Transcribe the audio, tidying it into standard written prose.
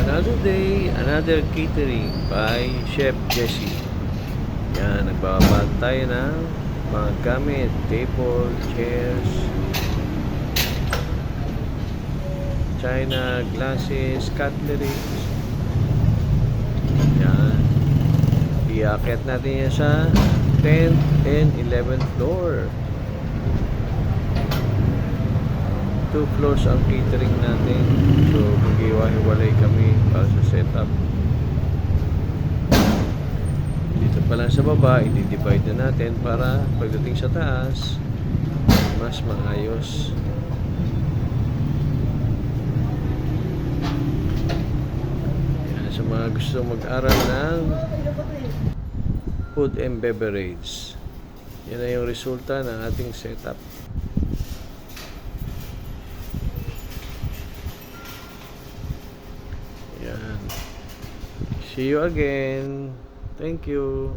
Another day, another catering by Chef Jesse. Yan, nagbabag tayo ng mga gamit, table, chairs, china, glasses, cutleries. Yan. Iakyat natin yan sa 10th and 11th floor. 2 floors ang catering natin. So, mag-iwa-hiwalay kami para sa setup. Dito pa lang sa baba, i-divide na natin para pagdating sa taas, mas maayos. Yan, sa mga gusto mag-aral ng food and beverage. Yan na yung resulta ng ating setup. Yan. See you again. Thank you.